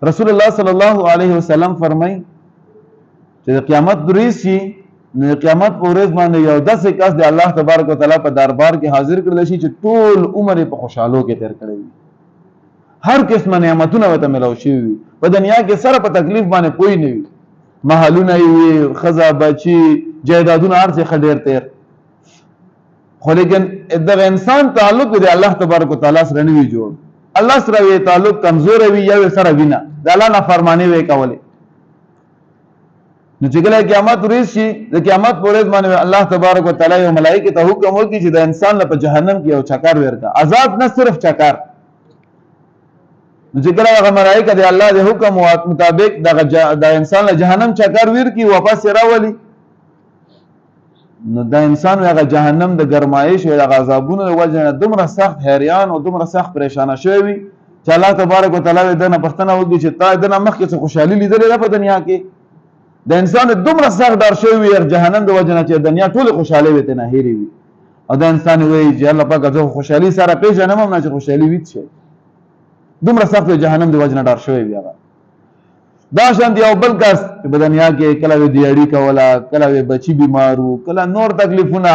رسول الله صلی الله علیه وسلم فرمای چې د قیامت ورځ شي نو د قیامت په ورځ باندې یو داسې کس د الله تبارک وتعالى په دربار کې حاضر کړل شي چې ټول عمر په خوشحالو کې تیر کړی وي، هر قسمه نعمتونه وته ملو شي وي، په دنیا کې سره په تکلیف باندې پوي نه وي، محلونه وي، خزا بچي، جایدادونه هر څه خډیر تیر، خو لیکن دغه انسان تعلق دی الله تبارک وتعالى سره نه وي جوړ، الله سره وی تعلق کمزور وي یا سره وینا د الله نافرمانی وي کوله. نو چې کله قیامت ورځ شي د قیامت په ورځ باندې الله تبارک وتعالى یو ملائکه ته حکم وکړي چې د انسان په جهنم کې یو چکر ورکا، عذاب نه صرف چکر. نو چې کله هغه ملائکه د الله د حکم مطابق د انسان له جهنم چکر ورکی واپس راولي، نو د انسان هغه جهنم د ګرمایش او د عذابونو د وجه نه دومره سخت حیران او دومره سخت پریشان شوی چې الله تبارک وتعالى دنه پښتنه وکړي چې تا دنه مخکې څه خوشحالي لیدلې په دنیا کې، د انسان دومره سخت ډار شوی وي جهنم د وجه نه چې دنیا ټول خوشاله وي ته نه هېری وي، او د انسان وایي چې الله پاک زه خوشحالي سره پیژنم هم نه چې خوشحالي وي څه دومره سخت جهنم د وجه نه ډار شوی وي. هغه دا شان دی او بل کس په دنیا کې کله وی دیاړي کولا، کله وی بچي بیمارو، کله نور تکلیفونه،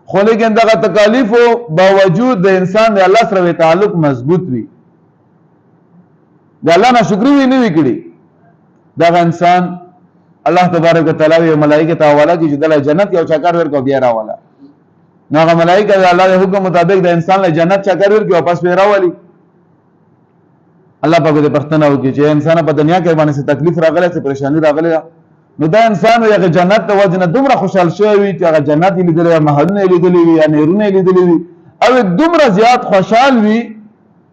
خو لیکن دغه تکالیفو باوجود د انسان د الله سره تعلق مضبوط وي، د الله نه شکر وی نه وکړي، دغه انسان الله تبارک وتعالى یو ملائکه ته حواله کی چې د جنت یو چکر ورکو بیا راواله، نو هغه ملائکه د الله د حکم مطابق د انسان له جنت چکر ورکو واپس بیا راولي. الله پاک دې پښتنه وکړي چې انسان په دنیا کې باندې څه تکلیف راغله، څه پریشانی راغله، نو دا انسان یو جنت ته وځنه دومره خوشحال شوی وي چې هغه جنت لیدلې، محلونه لیدلې وي، یا نهرونه لیدلې وي، او دومره زیات خوشحال وي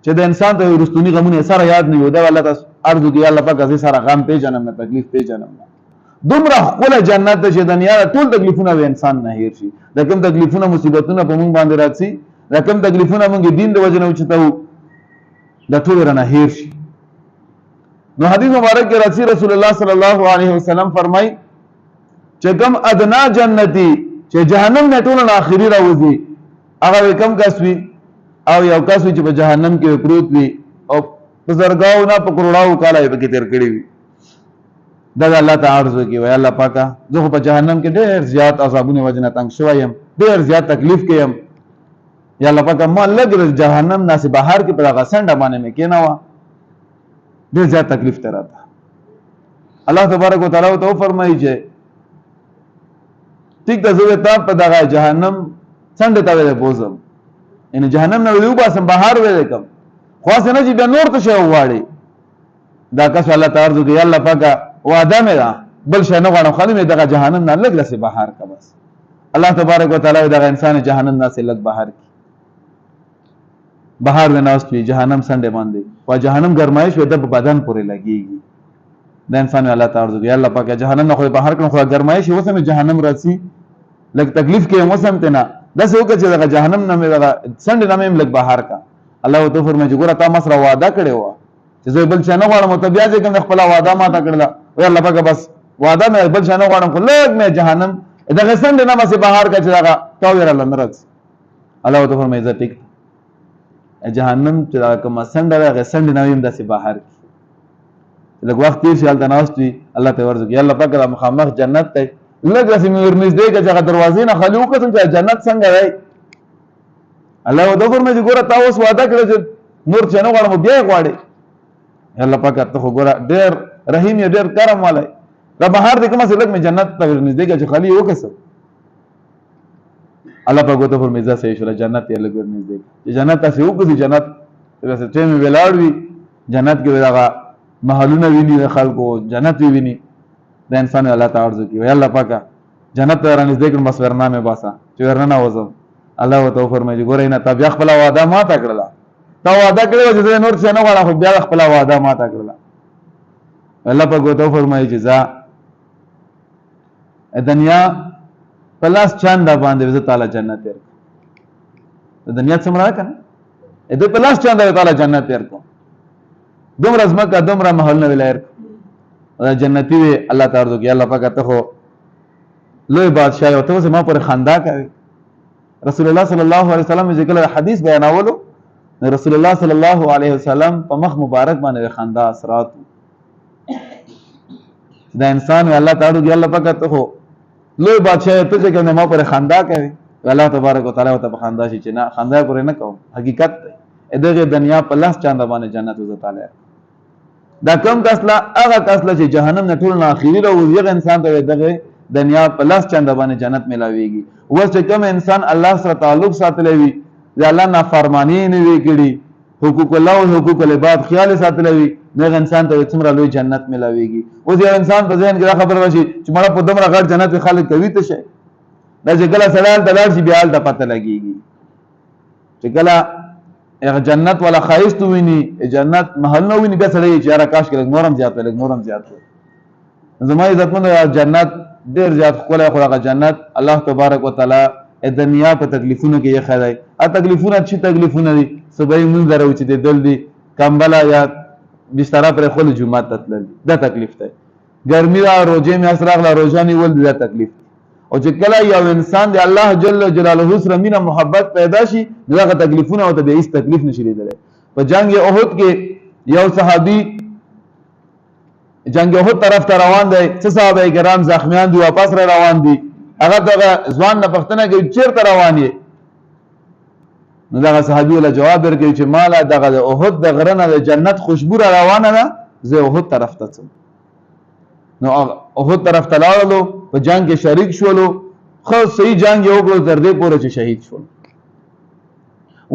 چې د انسان ته ورستونی غمونه سره یاد نه وي. دا الله تاسو ارزو کې الله پاک دې سره غم پیژنم نه تکلیف پیژنم نه، دومره خپل جنت ته چې دنیا ټول تکلیفونه به انسان نه هیر شي، د کوم تکلیفونه مصیبتونه په مونږ باندې راځي، د کوم تکلیفونه مونږ دین د وجه نه اوچتو د ټول رانه هیر شي. نو حدیث مبارک کې راځي رسول الله صلی الله علیه وسلم فرمای چې کوم ادنا جنتی چې جهنم نه ټول نه اخري راوځي هغه کم کس وي او یو کس چې په جهنم کې پروت وي او بزرګاو نه په کروڑاو کاله به کې تیر کړی وي. دا الله تعالی عرض کوي وای الله پاکه زه په جهنم کې ډېر زیات عذابونه وجنه تنگ شویم، ډېر زیات تکلیف کېم، یا الله پاکه ما لګ جهنم نه سي بهر کې په غسنډه باندې مې کېنا وا ډېر زیات تکلیف تر راته. الله تبارک وتعالى ته فرمایي چې ټیک ده زه ته په دغه جهنم څنډه ته وې بوزم، ان جهنم نه ویو باسم بهر وې کوم خاص نه چې بیا نور ته شی واړي. دا کس الله تعالی کوي الله پاکه وعده مې ده بل شي نه غواړم خالي مې دغه جهنم نه لګ لسه بهر کا بس. الله تبارک وتعالى دغه انسان جهنم نه سه لګ بهر کی بهر وناست وی جهنم سنډه باندې او جهنم ګرمایش و د بدن پورې لګيږي. د انسان الله تعالی کوي الله پاک جهنم نه خو بهر کړو خو ګرمایش وسم جهنم راځي لګ تکلیف کې موسم ته نه داسې وکړي چې دغه جهنم نه مې دغه سنډه نه مې لګ بهر کا. الله تو فرمایي ګوره تا مسره وعده کړی و چې زه بل څه نه غواړم ته بیا ځکه خپل وعده ما ته کړل او الله پاک بس وعده مې بل څه نه غواړم خو لګ مې جهنم دغه سنډه نه مې بهر کا چې دغه تو ورل نه راځي. الله تو فرمایي زه ټیک جهنم چې کوم سنډه راغی سنډه نه ویم داسې بهر کی لږ وخت تیر شي هلته ناست وي الله ته ورځي الله پاک د مخامخ جنت ته لږ داسې مې ورنږدې کړه چې هغه دروازې نه خالي وکړم چې جنت څنګه دی. الله ته فرمایي چې ګوره تا اوس وعده کړې چې نور څه نه غواړم بیا یې غواړې. الله پاک ته خو ګوره ډېر رحیم یې ډېر کرم والی را بهر دې کومه لږ مې جنت ته ورنږدې کړه چې خالي یې وکړم. الله پاک ته فرمایي ځه صحیح شوله جنت یې لږ ورنږدې چې جنت تاسې وکړي جنت داسې ټیم یې ولاړ وي جنت کې دغه محلونه ویني د خلکو جنت ویني. د انسان الله تعالی عرض کوي الله پاکه جنت ته رانږدې کړم بس ورنه مې باسه چې ورنه وځم. الله ته فرمایي ګوره نه تا بیا خپل وعده ما ته کړله تا وعده کړی چې زه نور څه نه غواړم خو بیا خپل وعده ما ته کړله. الله پاک ته فرمایي چې ځه دنیا پلاس چاند باندې وځه تعالی جنت ورکړه. د دنیا څه مراد کنه دې پلاس چاند تعالی جنت ورکړه دومره زمکه دومره محل نه ولر دا جنتی وی الله تعالی کوي الله پاک ته خو لوی بادشاہ او ته ما پر خندا کوي. رسول الله صلی الله علیه وسلم ذکر حدیث بیانولو رسول الله صلی الله علیه وسلم په مخ مبارک باندې خندا اثرات دا انسان وی الله تعالی دی الله پاک ته خو لوی بادشاہ ته چې کنه ما پر خندا کوي الله تبارک وتعالى ته خندا شي چې نه خندا پر نه کوم حقیقت دغه دنیا په لاس چاند باندې جنت عزت تعالی دا کم کسلا هغه کسلا چې جهنم نه ټول نه اخیری راوځي هغه انسان ته دغه دنیا په لاس چاند باندې جنت ملاويږي اوس چې کوم انسان الله سره تعلق ساتلی وي د الله نافرمانی نه وی کړي حقوق الله او حقوق العباد خیال ساتلی وي نو انسان ته څومره لوی جنت ملاويږي اوس یو انسان په ذهن کې خبر راشي چې مړه په دمر غړ جنت خالق کوي ته شي دا چې کله سلال دلال شي بیا د پته لګيږي چې کله هغه جنت ولا خایست ویني جنت محل نو ویني بیا سړی چې را کاش کې نورم زیات لګ نورم زیات زما عزت مند جنت ډیر زیات خپل خو جنت الله تبارک وتعالى دنیا په تکلیفونو کې یې خدای ا تکلیفونه چې تکلیفونه دي سبای مونږ درو چې دل دي کمبلا یا بستر پر خپل جمعه تتل دا تکلیف دی ګرمي را روزه می اسراغ لا روزاني ول دا تکلیف او چې کله یو انسان دی الله جل جلاله سره مینا محبت پیدا شي دغه تکلیفونه او ته به هیڅ تکلیف نشي لیدل په جنگ احد کې یو صحابي جنگ احد طرف ته روان دی څه صحابه کرام زخمیان دي واپس را روان دي هغه دغه ځوان نه پښتنه کې چیرته روان یې نو دغه صحابي له جواب ورکړي چې مالا دغه احد د غرنه د جنت خوشبو را روانه ده زه احد طرف ته ځم نو احد طرف ته لاړلو په جنگ کې شریک شولو خو صحیح جنگ یو کړو تر دې پورې چې شهید شول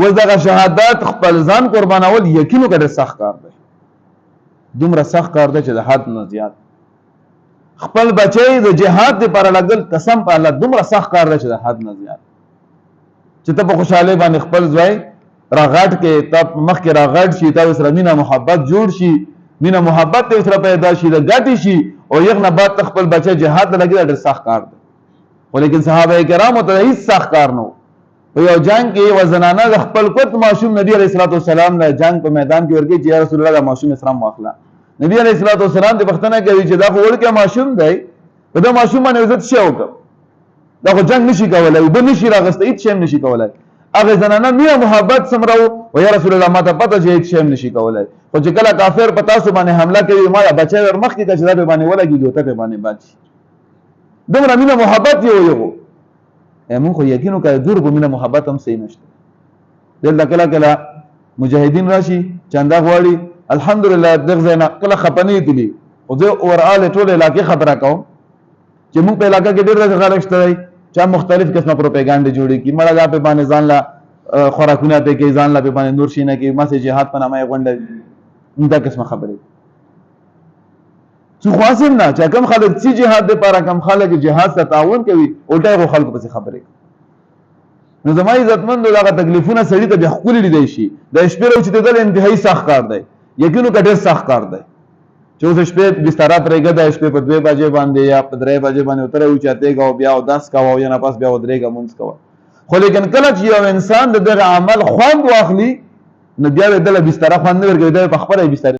و دغه شهادت خپل ځان قربانول یقینو کړه سخت کار دی دومره سخت کار دی چې د حد نه زیات خپل بچي د جهاد لپاره لګل قسم په الله دومره سخت کار دی چې د حد نه زیات چې ته په خوشاله باندې خپل ځای راغټ کې ته مخ کې راغټ شي ته سره مینا محبت جوړ شي مینا محبت ته سره پیدا شي د ګټ شي او یو نه بعد خپل بچي جهاد لګي ډېر سخت کار دی ولیکن صحابه کرام ته هیڅ سخت کار نه و یو جنگ کې وزنانه د خپل کوت معصوم نبی علیہ الصلوۃ والسلام نه جنگ په میدان کې ورګي چې یا رسول الله د معصوم اسلام واخلا نبی علیہ الصلوۃ والسلام د پښتنه کوي چې دا خو ورکه معصوم دی دا معصوم باندې عزت شي وکړه دا خو جنگ نشي کولای وب نشي راغسته هیڅ شی نشي کولای هغه زنانه مینه محبت سمرو و یا رسول الله ماته پته چې هیڅ شی نشي کولای خو چې کله کافر پتا سو باندې حمله کوي ما بچي ور مخ کې کچره به باندې ولګي ته به باندې بچي دومره مینه محبت یو مون خو یقینو کوي دور په مینه محبت هم صحیح نشته دل کله کله مجاهدین راشي چنده غواړي الحمدلله دغه زینا کله خپنی دي او زه اوراله ټول علاقې خبره کوم چې مون په علاقې کې ډېر خلک شته چې مختلف قسمه پروپاګاندا جوړي کی مړه دا په باندې ځان لا خوراکونه په کې ځان لا په باندې نور شینه کې ما سه جهاد په نامه غونډه دا قسمه خبره څو خاصم نه چې کوم خلک چې جهاد لپاره کوم خلک جهاد ته تعاون کوي او ټایغه خلکو په خبره نو زمای عزتمند دغه تکلیفونه سړی ته بخول لیدای شي د شپې او چې دل انتهایی سخت کار دی یقینو کډیر سخت کار دی چې اوس شپې بستر پرېګه د شپې په 2 بجې باندې یا په 3 بجې باندې اتره او چاته گاو بیا او 10 کا او یا نه پاس بیا او درېګه مونږ کا خو لیکن کله چې یو انسان د عمل خوند واخلي نو بیا د بستر خوند ورګي د په خبره بستر